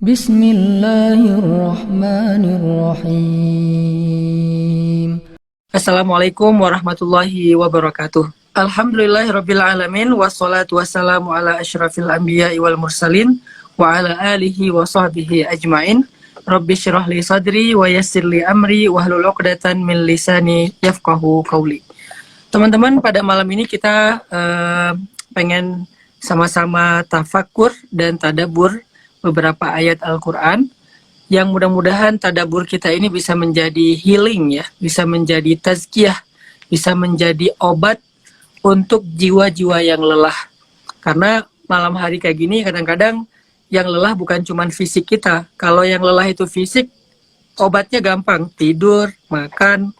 Bismillahirrahmanirrahim. Assalamualaikum warahmatullahi wabarakatuh. Alhamdulillahirrabbilalamin. Wassalatu wassalamu ala asyrafil anbiya'i wal mursalin wa ala alihi wa sahbihi ajmain. Rabbi syrah li sadri wa yassir li amri wahlul 'uqdatan min lisani yafqahu qawli. Teman-teman, pada malam ini kita pengen sama-sama tafakkur dan tadabbur beberapa ayat Al-Quran yang mudah-mudahan tadabbur kita ini bisa menjadi healing ya, bisa menjadi tazkiyah, bisa menjadi obat untuk jiwa-jiwa yang lelah. Karena malam hari kayak gini kadang-kadang yang lelah bukan cuma fisik kita. Kalau yang lelah itu fisik, obatnya gampang, tidur, makan,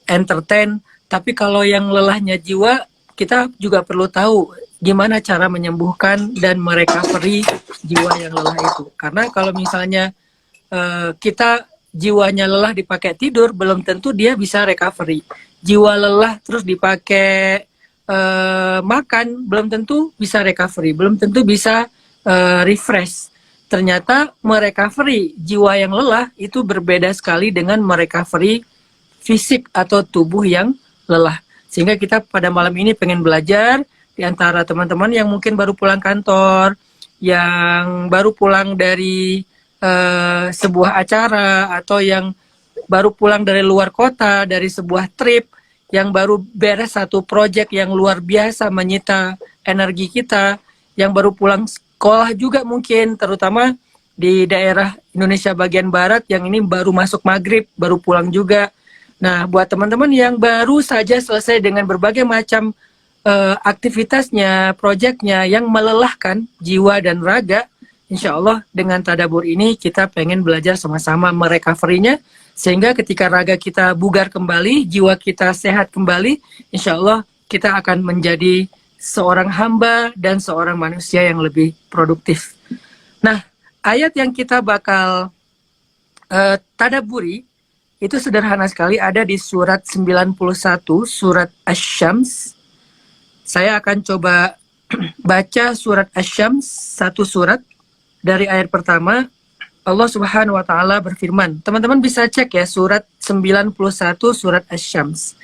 entertain. Tapi kalau yang lelahnya jiwa, kita juga perlu tahu gimana cara menyembuhkan dan merecovery jiwa yang lelah itu. Karena kalau misalnya kita jiwanya lelah dipakai tidur, belum tentu dia bisa recovery. Jiwa lelah terus dipakai makan, belum tentu bisa recovery, belum tentu bisa refresh. Ternyata merecovery jiwa yang lelah itu berbeda sekali dengan merecovery fisik atau tubuh yang lelah. Sehingga kita pada malam ini pengen belajar di antara teman-teman yang mungkin baru pulang kantor, yang baru pulang dari sebuah acara, atau yang baru pulang dari luar kota, dari sebuah trip, yang baru beres satu proyek yang luar biasa menyita energi kita, yang baru pulang sekolah juga mungkin, terutama di daerah Indonesia bagian Barat yang ini baru masuk maghrib, baru pulang juga. Nah, buat teman-teman yang baru saja selesai dengan berbagai macam aktivitasnya, proyeknya yang melelahkan jiwa dan raga, insya Allah dengan tadabbur ini kita pengen belajar sama-sama merecovery-nya, sehingga ketika raga kita bugar kembali, jiwa kita sehat kembali, insya Allah kita akan menjadi seorang hamba dan seorang manusia yang lebih produktif. Nah, ayat yang kita bakal tadabburi itu sederhana sekali, ada di surat 91, surat Asy-Syams. Saya akan coba baca surat Asy-Syams, satu surat dari ayat pertama. Allah Subhanahu wa taala berfirman. Teman-teman bisa cek ya, surat 91 surat Asy-Syams.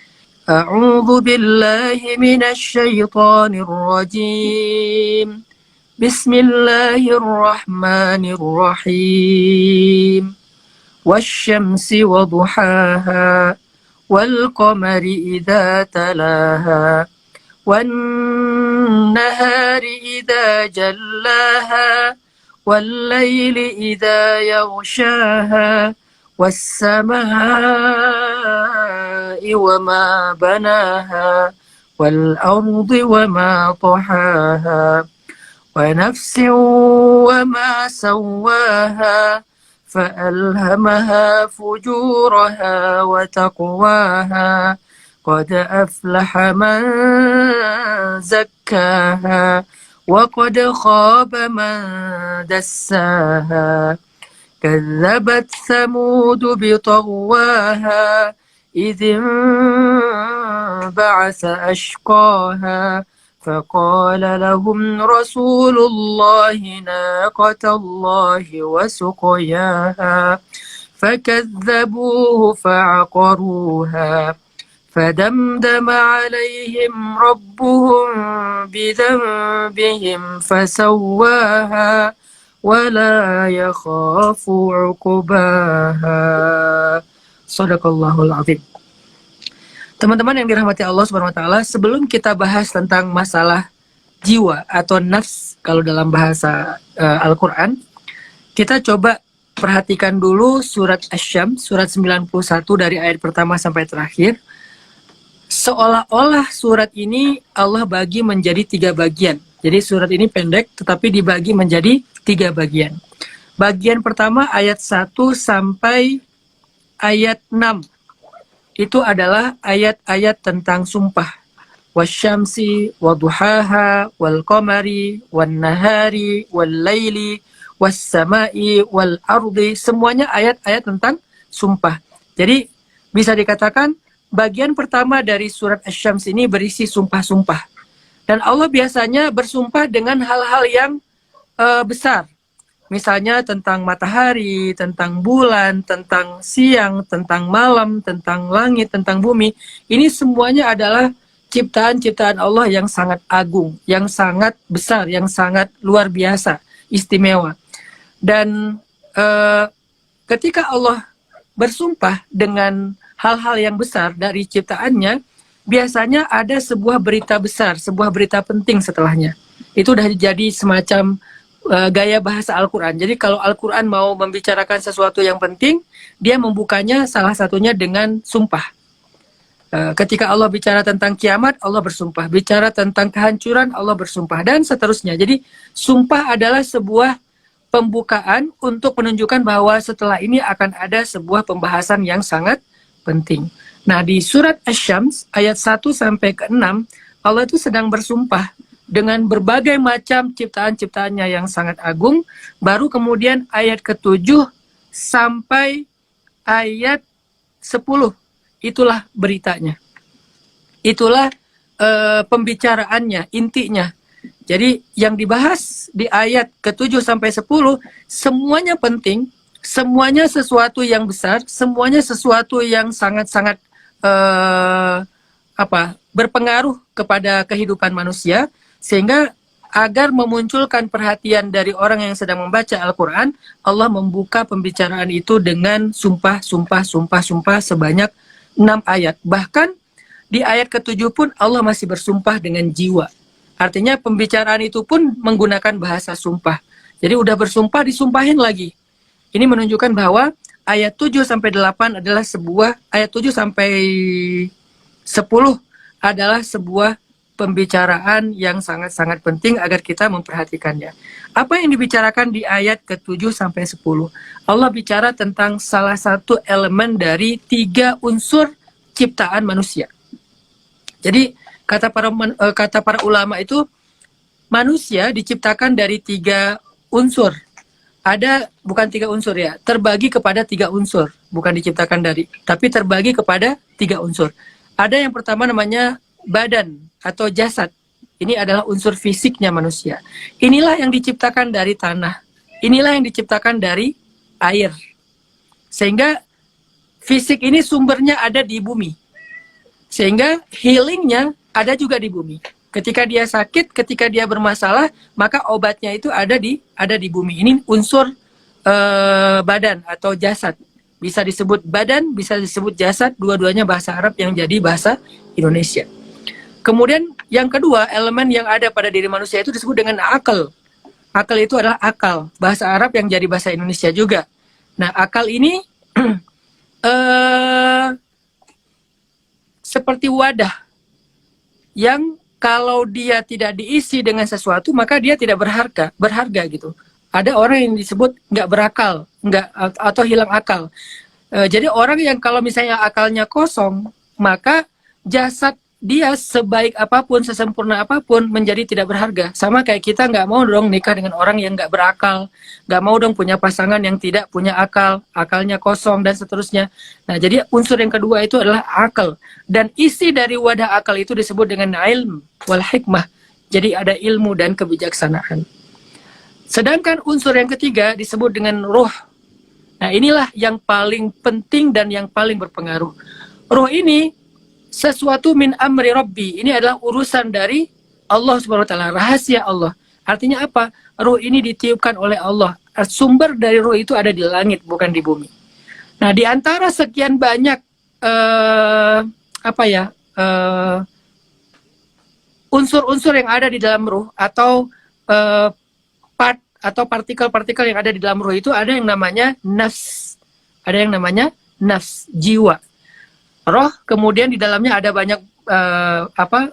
A'udzu billahi minasy syaithanir rajim. Bismillahirrahmanirrahim. Wasyamsi wa duhaha wal qamari idza talaha والنهار إذا جلاها والليل إذا يغشاها والسماء وما بناها والأرض وما طحاها ونفس وما سواها فألهمها فجورها وتقواها قد أفلح من زكاها وقد خاب من دساها كذبت ثمود بطغواها إذ انبعث أشقاها فقال لهم رسول الله ناقة الله وسقياها فكذبوه فعقروها فدمدم عليهم ربهم بذنبهم فسواها ولا يخاف عقباها. Shadaqallahul azim. Teman-teman yang dirahmati Allah Subhanahu wa taala, sebelum kita bahas tentang masalah jiwa atau nafs kalau dalam bahasa Al-Qur'an, kita coba perhatikan dulu surat Asy-Syams, surat 91 dari ayat pertama sampai terakhir. Seolah-olah surat ini Allah bagi menjadi 3 bagian. Jadi surat ini pendek tetapi dibagi menjadi 3 bagian. Bagian pertama ayat 1 sampai ayat 6. Itu adalah ayat-ayat tentang sumpah. Wasyamsi wa duhaha wal qamari wan nahari wal laili was samai wal ardi. Semuanya ayat-ayat tentang sumpah. Jadi bisa dikatakan bagian pertama dari surat Asy-Syams ini berisi sumpah-sumpah. Dan Allah biasanya bersumpah dengan hal-hal yang besar. Misalnya tentang matahari, tentang bulan, tentang siang, tentang malam, tentang langit, tentang bumi. Ini semuanya adalah ciptaan-ciptaan Allah yang sangat agung, yang sangat besar, yang sangat luar biasa, istimewa. Dan ketika Allah bersumpah dengan hal-hal yang besar dari ciptaannya, biasanya ada sebuah berita besar, sebuah berita penting setelahnya. Itu udah jadi semacam gaya bahasa Al-Quran. Jadi kalau Al-Quran mau membicarakan sesuatu yang penting, dia membukanya salah satunya dengan sumpah. Ketika Allah bicara tentang kiamat, Allah bersumpah. Bicara tentang kehancuran, Allah bersumpah. Dan seterusnya. Jadi sumpah adalah sebuah pembukaan untuk menunjukkan bahwa setelah ini akan ada sebuah pembahasan yang sangat penting. Nah, di surat Asy-Syams ayat 1-6, Allah itu sedang bersumpah dengan berbagai macam ciptaan-ciptaannya yang sangat agung. Baru kemudian ayat ke-7 sampai ayat 10, itulah beritanya. Itulah pembicaraannya, intinya. Jadi yang dibahas di ayat ke-7 sampai 10 semuanya penting, semuanya sesuatu yang besar, semuanya sesuatu yang sangat-sangat berpengaruh kepada kehidupan manusia, sehingga agar memunculkan perhatian dari orang yang sedang membaca Al-Quran, Allah membuka pembicaraan itu dengan sumpah sebanyak 6 ayat. Bahkan di ayat ke-7 pun Allah masih bersumpah dengan jiwa. Artinya pembicaraan itu pun menggunakan bahasa sumpah. Jadi udah bersumpah, disumpahin lagi. Ini menunjukkan bahwa ayat 7-8 adalah sebuah, ayat 7-10 adalah sebuah pembicaraan yang sangat-sangat penting agar kita memperhatikannya. Apa yang dibicarakan di ayat ke-7-10? Allah bicara tentang salah satu elemen dari 3 unsur ciptaan manusia. Jadi kata para ulama itu, manusia diciptakan dari 3 unsur. Ada, bukan 3 unsur ya, terbagi kepada 3 unsur. Bukan diciptakan dari, tapi terbagi kepada 3 unsur. Ada yang pertama namanya badan atau jasad. Ini adalah unsur fisiknya manusia. Inilah yang diciptakan dari tanah. Inilah yang diciptakan dari air. Sehingga fisik ini sumbernya ada di bumi. Sehingga healingnya ada juga di bumi. Ketika dia sakit, ketika dia bermasalah, maka obatnya itu ada di bumi. Ini unsur badan atau jasad. Bisa disebut badan, bisa disebut jasad, dua-duanya bahasa Arab yang jadi bahasa Indonesia. Kemudian yang kedua, elemen yang ada pada diri manusia itu disebut dengan akal. Akal itu adalah akal, bahasa Arab yang jadi bahasa Indonesia juga. Nah, akal ini seperti wadah yang kalau dia tidak diisi dengan sesuatu, maka dia tidak berharga gitu. Ada orang yang disebut nggak berakal, atau hilang akal. Jadi orang yang kalau misalnya akalnya kosong, maka jasad dia sebaik apapun, sesempurna apapun menjadi tidak berharga. Sama kayak kita nggak mau dong nikah dengan orang yang nggak berakal, nggak mau dong punya pasangan yang tidak punya akal, akalnya kosong dan seterusnya. Nah, jadi unsur yang kedua itu adalah akal. Dan isi dari wadah akal itu disebut dengan ilm wal hikmah. Jadi ada ilmu dan kebijaksanaan. Sedangkan unsur yang ketiga disebut dengan ruh. Nah, inilah yang paling penting dan yang paling berpengaruh. Ruh ini sesuatu min amri Rabbi. Ini adalah urusan dari Allah Subhanahu wa taala, rahasia Allah. Artinya apa? Ruh ini ditiupkan oleh Allah. Sumber dari ruh itu ada di langit, bukan di bumi. Nah, di antara sekian banyak unsur-unsur yang ada di dalam ruh atau part atau partikel-partikel yang ada di dalam ruh itu ada yang namanya nafs. Ada yang namanya nafs, jiwa. Roh, kemudian di dalamnya ada banyak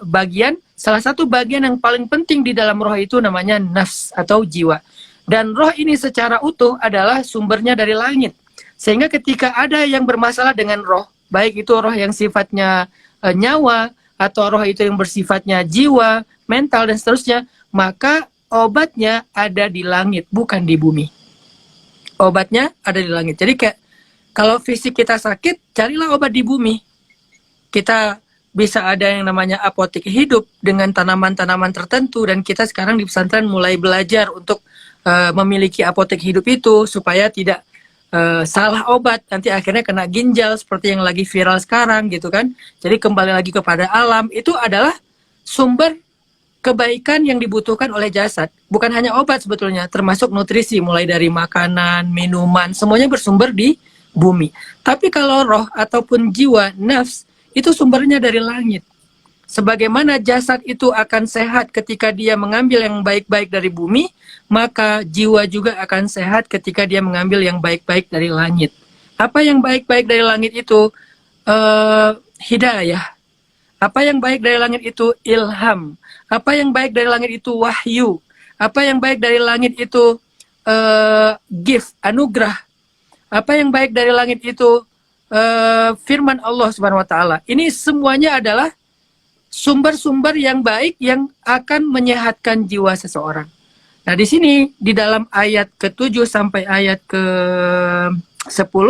bagian. Salah satu bagian yang paling penting di dalam roh itu namanya nafs atau jiwa. Dan roh ini secara utuh adalah sumbernya dari langit. Sehingga ketika ada yang bermasalah dengan roh, baik itu roh yang sifatnya nyawa, atau roh itu yang bersifatnya jiwa, mental, dan seterusnya, maka obatnya ada di langit, bukan di bumi. Obatnya ada di langit. Jadi kayak kalau fisik kita sakit, carilah obat di bumi. Kita bisa ada yang namanya apotek hidup dengan tanaman-tanaman tertentu, dan kita sekarang di pesantren mulai belajar untuk memiliki apotek hidup itu supaya tidak salah obat, nanti akhirnya kena ginjal seperti yang lagi viral sekarang gitu kan. Jadi kembali lagi kepada alam, itu adalah sumber kebaikan yang dibutuhkan oleh jasad. Bukan hanya obat sebetulnya, termasuk nutrisi, mulai dari makanan, minuman, semuanya bersumber di bumi. Tapi kalau roh ataupun jiwa, nafs, itu sumbernya dari langit. Sebagaimana jasad itu akan sehat ketika dia mengambil yang baik-baik dari bumi, maka jiwa juga akan sehat ketika dia mengambil yang baik-baik dari langit. Apa yang baik-baik dari langit itu? Hidayah. Apa yang baik dari langit itu? Ilham. Apa yang baik dari langit itu? Wahyu. Apa yang baik dari langit itu? Gift, anugerah. Apa yang baik dari langit itu? Firman Allah Subhanahu wa taala. Ini semuanya adalah sumber-sumber yang baik yang akan menyehatkan jiwa seseorang. Nah, di sini di dalam ayat ke-7 sampai ayat ke-10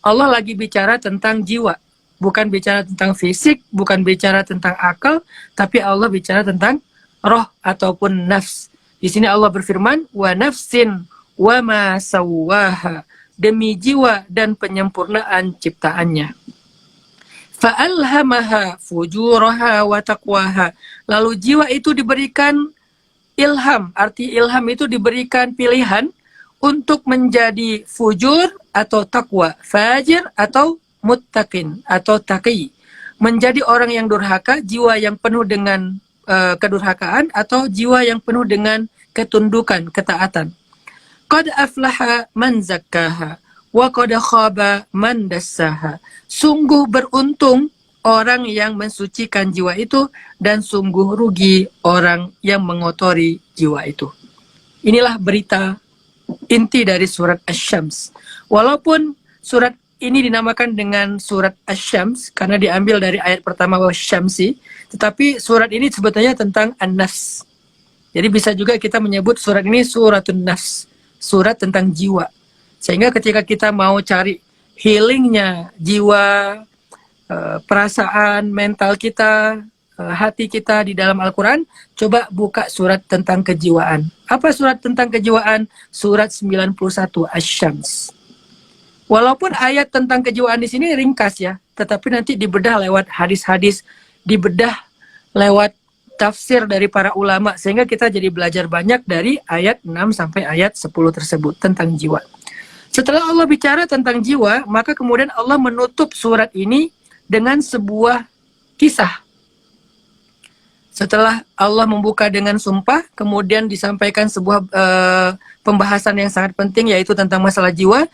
Allah lagi bicara tentang jiwa. Bukan bicara tentang fisik, bukan bicara tentang akal, tapi Allah bicara tentang roh ataupun nafs. Di sini Allah berfirman, wa nafsin wa ma sawwaha, demi jiwa dan penyempurnaan ciptaannya. Fa'alhamaha fujuraha wa taqwaha. Lalu jiwa itu diberikan ilham. Arti ilham itu diberikan pilihan untuk menjadi fujur atau takwa, fajir atau muttaqin atau taqi. Menjadi orang yang durhaka, jiwa yang penuh dengan kedurhakaan, atau jiwa yang penuh dengan ketundukan, ketaatan. Qad aflaha man zakkaha wa qad khaba man dassaha. Sungguh beruntung orang yang mensucikan jiwa itu, dan sungguh rugi orang yang mengotori jiwa itu. Inilah berita inti dari surat Asy-Syams. Walaupun surat ini dinamakan dengan surat Asy-Syams karena diambil dari ayat pertama Wasyamsi, tetapi surat ini sebetulnya tentang An-Nafs. Jadi bisa juga kita menyebut surat ini suratun Nafs, surat tentang jiwa. Sehingga ketika kita mau cari healingnya jiwa, perasaan, mental kita, hati kita di dalam Al-Quran, coba buka surat tentang kejiwaan. Apa surat tentang kejiwaan? Surat 91 Asy-Syams. Walaupun ayat tentang kejiwaan di sini ringkas ya, tetapi nanti dibedah lewat hadis-hadis, dibedah lewat tafsir dari para ulama, sehingga kita jadi belajar banyak dari ayat 6 sampai ayat 10 tersebut tentang jiwa. Setelah Allah bicara tentang jiwa, maka kemudian Allah menutup surat ini dengan sebuah kisah. Setelah Allah membuka dengan sumpah, kemudian disampaikan sebuah pembahasan yang sangat penting, yaitu tentang masalah jiwa.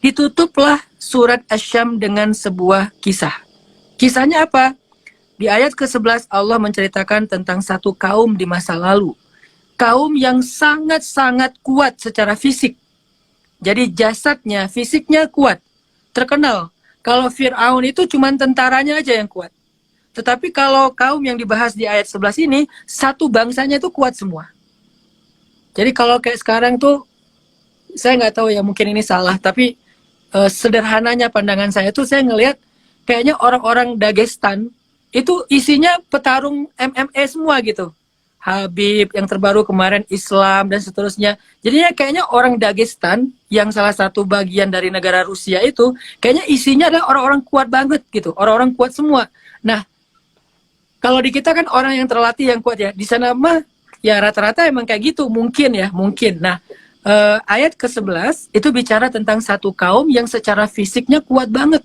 Ditutuplah surat Asy-Syams dengan sebuah kisah. Kisahnya apa? Di ayat ke-11 Allah menceritakan tentang satu kaum di masa lalu. Kaum yang sangat-sangat kuat secara fisik. Jadi jasadnya, fisiknya kuat, terkenal. Kalau Fir'aun itu cuma tentaranya aja yang kuat. Tetapi kalau kaum yang dibahas di ayat 11 ini, satu bangsanya itu kuat semua. Jadi kalau kayak sekarang tuh, saya nggak tahu ya, mungkin ini salah, tapi sederhananya pandangan saya tuh, saya ngelihat kayaknya orang-orang Dagestan itu isinya petarung MMA semua gitu. Habib yang terbaru kemarin, Islam dan seterusnya. Jadinya kayaknya orang Dagestan yang salah satu bagian dari negara Rusia itu kayaknya isinya adalah orang-orang kuat banget gitu, orang-orang kuat semua. Nah, kalau di kita kan orang yang terlatih yang kuat ya. Di sana mah ya rata-rata emang kayak gitu, mungkin ya, mungkin. Nah, ayat ke-11 itu bicara tentang satu kaum yang secara fisiknya kuat banget.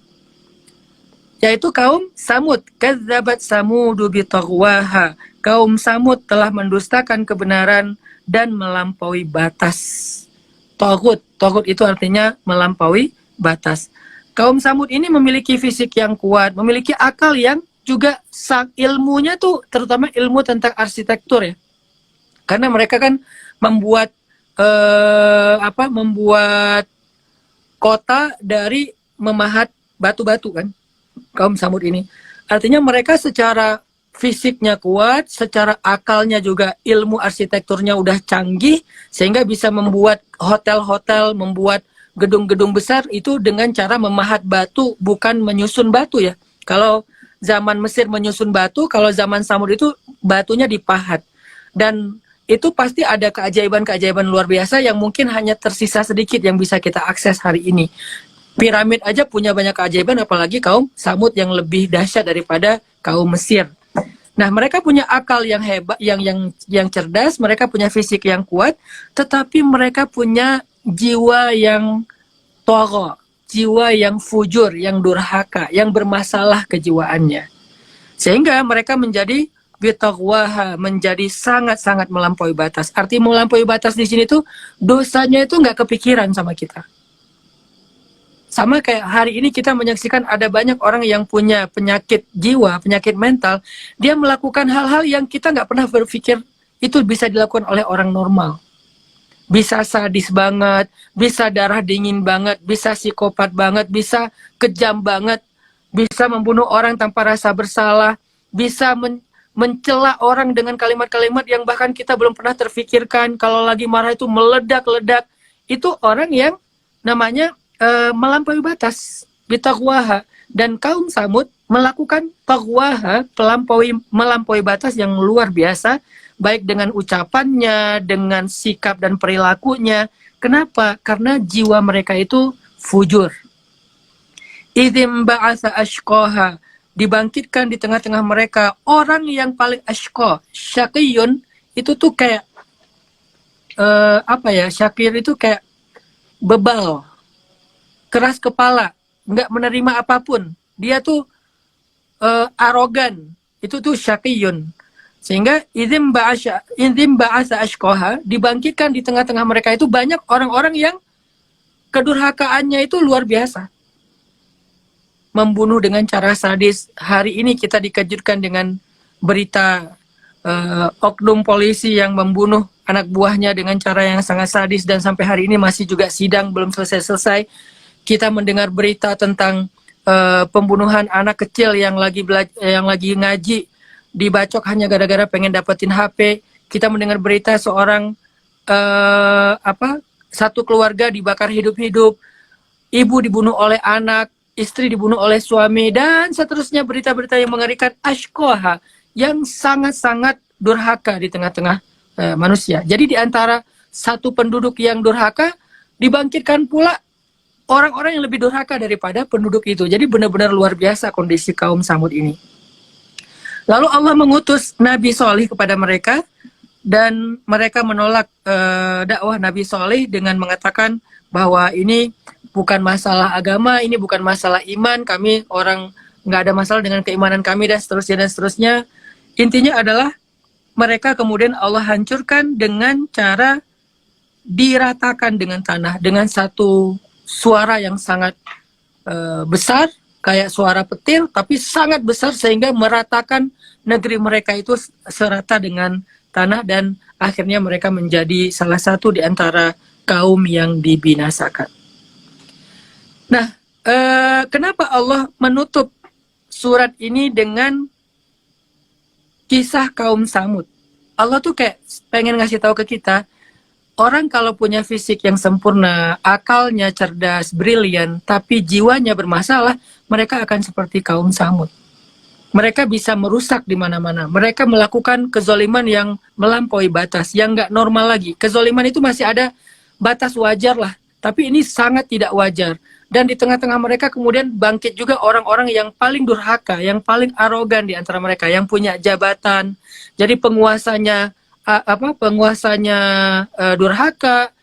Yaitu kaum Samud. Kadzabat Samudu bitaghwaha. Kaum Samud telah mendustakan kebenaran dan melampaui batas. Taghut. Taghut itu artinya melampaui batas. Kaum Samud ini memiliki fisik yang kuat, memiliki akal yang juga ilmunya tuh terutama ilmu tentang arsitektur ya. Karena mereka kan membuat membuat kota dari memahat batu-batu kan. Kaum Samud ini. Artinya mereka secara fisiknya kuat, secara akalnya juga ilmu arsitekturnya udah canggih, sehingga bisa membuat hotel-hotel, membuat gedung-gedung besar itu dengan cara memahat batu, bukan menyusun batu ya. Kalau zaman Mesir menyusun batu, kalau zaman Samud itu batunya dipahat. Dan itu pasti ada keajaiban-keajaiban luar biasa yang mungkin hanya tersisa sedikit yang bisa kita akses hari ini. Piramid aja punya banyak keajaiban, apalagi kaum Samud yang lebih dahsyat daripada kaum Mesir. Nah, mereka punya akal yang hebat, yang cerdas, mereka punya fisik yang kuat, tetapi mereka punya jiwa yang tagha, jiwa yang fujur, yang durhaka, yang bermasalah kejiwaannya. Sehingga mereka menjadi bitaqwaha, menjadi sangat-sangat melampaui batas. Arti melampaui batas di sini tuh dosanya itu nggak kepikiran sama kita. Sama kayak hari ini kita menyaksikan ada banyak orang yang punya penyakit jiwa, penyakit mental, dia melakukan hal-hal yang kita nggak pernah berpikir itu bisa dilakukan oleh orang normal. Bisa sadis banget, bisa darah dingin banget, bisa psikopat banget, bisa kejam banget, bisa membunuh orang tanpa rasa bersalah, bisa mencela orang dengan kalimat-kalimat yang bahkan kita belum pernah terfikirkan. Kalau lagi marah itu meledak-ledak. Itu orang yang namanya melampaui batas, bitaqwaha. Dan kaum Samud melakukan taqwaha, melampaui batas yang luar biasa, baik dengan ucapannya, dengan sikap dan perilakunya. Kenapa? Karena jiwa mereka itu fujur. Idzim ba'atha ashqaha, dibangkitkan di tengah-tengah mereka orang yang paling ashqa. Syaqiyun itu tuh kayak Syakir itu kayak bebal, keras kepala, nggak menerima apapun. Dia tuh arogan. Itu tuh syaqiyun. Sehingga idzim ba'asa ashqaha, dibangkitkan di tengah-tengah mereka itu banyak orang-orang yang kedurhakaannya itu luar biasa. Membunuh dengan cara sadis. Hari ini kita dikejutkan dengan berita oknum polisi yang membunuh anak buahnya dengan cara yang sangat sadis, dan sampai hari ini masih juga sidang belum selesai-selesai. Kita mendengar berita tentang pembunuhan anak kecil yang lagi ngaji, dibacok hanya gara-gara pengen dapetin HP. Kita mendengar berita seorang satu keluarga dibakar hidup-hidup, ibu dibunuh oleh anak, istri dibunuh oleh suami, dan seterusnya berita-berita yang mengerikan, ashqaha, yang sangat-sangat durhaka di tengah-tengah manusia. Jadi di antara satu penduduk yang durhaka, dibangkitkan pula orang-orang yang lebih durhaka daripada penduduk itu. Jadi benar-benar luar biasa kondisi kaum Samud ini. Lalu Allah mengutus Nabi Shalih kepada mereka, dan mereka menolak dakwah Nabi Shalih dengan mengatakan bahwa ini bukan masalah agama, ini bukan masalah iman, kami orang nggak ada masalah dengan keimanan kami, dan seterusnya dan seterusnya. Intinya adalah mereka kemudian Allah hancurkan dengan cara diratakan dengan tanah, dengan satu suara yang sangat besar, kayak suara petir, tapi sangat besar sehingga meratakan negeri mereka itu serata dengan tanah, dan akhirnya mereka menjadi salah satu di antara kaum yang dibinasakan. Nah, kenapa Allah menutup surat ini dengan kisah kaum Samud? Allah tuh kayak pengen ngasih tahu ke kita, orang kalau punya fisik yang sempurna, akalnya cerdas, brilian, tapi jiwanya bermasalah, mereka akan seperti kaum Samud. Mereka bisa merusak di mana-mana. Mereka melakukan kezoliman yang melampaui batas, yang nggak normal lagi. Kezoliman itu masih ada batas wajar lah, tapi ini sangat tidak wajar. Dan di tengah-tengah mereka kemudian bangkit juga orang-orang yang paling durhaka, yang paling arogan di antara mereka, yang punya jabatan. Jadi penguasanya durhaka,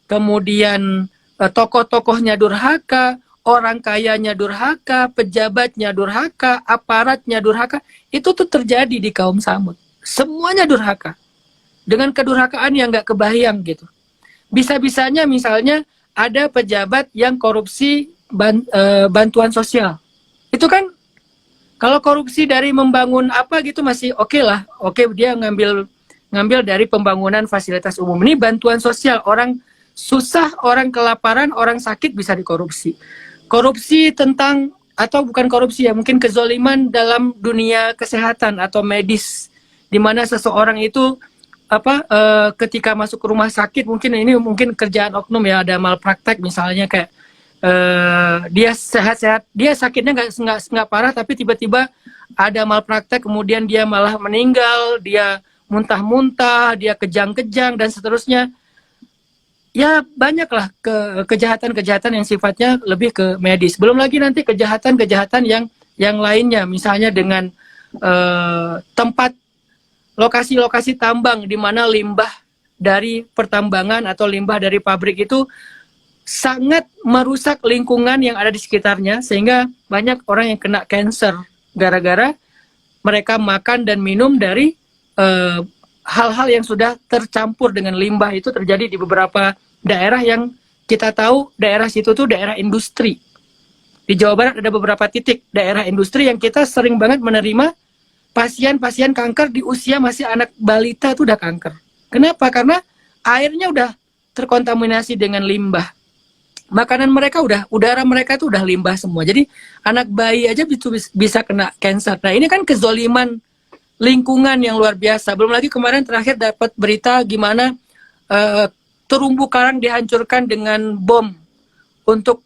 kemudian tokoh-tokohnya durhaka, orang kayanya durhaka, pejabatnya durhaka, aparatnya durhaka. Itu tuh terjadi di kaum Samud. Semuanya durhaka, dengan kedurhakaan yang nggak kebayang gitu. Bisa-bisanya misalnya ada pejabat yang korupsi bantuan sosial. Itu kan kalau korupsi dari membangun apa gitu masih oke lah. Oke, dia ngambil dari pembangunan fasilitas umum. Ini bantuan sosial, orang susah, orang kelaparan, orang sakit bisa dikorupsi. Korupsi tentang, atau bukan korupsi ya, mungkin kezoliman dalam dunia kesehatan atau medis, di mana seseorang itu ketika masuk ke rumah sakit, mungkin kerjaan oknum ya, ada malpraktek misalnya, kayak dia sehat-sehat, dia sakitnya nggak parah, tapi tiba-tiba ada malpraktek, kemudian dia malah meninggal, dia muntah-muntah, dia kejang-kejang dan seterusnya. Ya banyaklah kejahatan-kejahatan yang sifatnya lebih ke medis. Belum lagi nanti kejahatan-kejahatan yang lainnya, misalnya dengan tempat lokasi-lokasi tambang di mana limbah dari pertambangan atau limbah dari pabrik itu sangat merusak lingkungan yang ada di sekitarnya, sehingga banyak orang yang kena cancer gara-gara mereka makan dan minum dari hal-hal yang sudah tercampur dengan limbah. Itu terjadi di beberapa daerah yang kita tahu daerah situ tuh daerah industri. Di Jawa Barat ada beberapa titik daerah industri yang kita sering banget menerima pasien-pasien kanker di usia masih anak balita tuh udah kanker. Kenapa? Karena airnya udah terkontaminasi dengan limbah. Makanan mereka udara mereka tuh udah limbah semua. Jadi anak bayi aja bisa kena cancer. Nah ini kan kezoliman lingkungan yang luar biasa. Belum lagi kemarin terakhir dapat berita gimana terumbu karang dihancurkan dengan bom untuk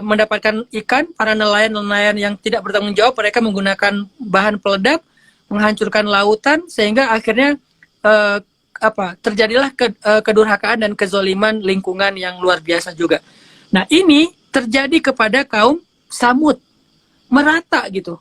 mendapatkan ikan. Para nelayan-nelayan yang tidak bertanggung jawab, mereka menggunakan bahan peledak, menghancurkan lautan, sehingga akhirnya terjadilah kedurhakaan dan kezoliman lingkungan yang luar biasa juga. Nah ini terjadi kepada kaum Samud, merata gitu.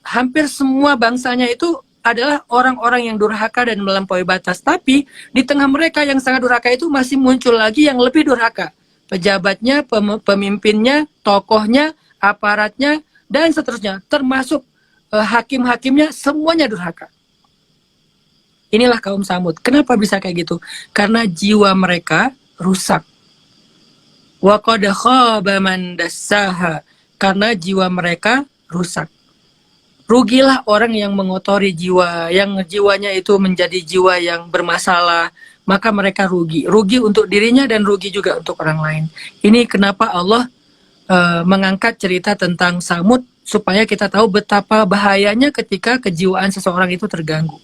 Hampir semua bangsanya itu adalah orang-orang yang durhaka dan melampaui batas. Tapi di tengah mereka yang sangat durhaka itu masih muncul lagi yang lebih durhaka. Pejabatnya, pemimpinnya, tokohnya, aparatnya, dan seterusnya. Termasuk hakim-hakimnya, semuanya durhaka. Inilah kaum Samud. Kenapa bisa kayak gitu? Karena jiwa mereka rusak. Wa qad khaba man dassaha. Karena jiwa mereka rusak. Rugilah orang yang mengotori jiwa, yang jiwanya itu menjadi jiwa yang bermasalah, maka mereka rugi. Rugi untuk dirinya dan rugi juga untuk orang lain. Ini kenapa Allah mengangkat cerita tentang Samud, supaya kita tahu betapa bahayanya ketika kejiwaan seseorang itu terganggu.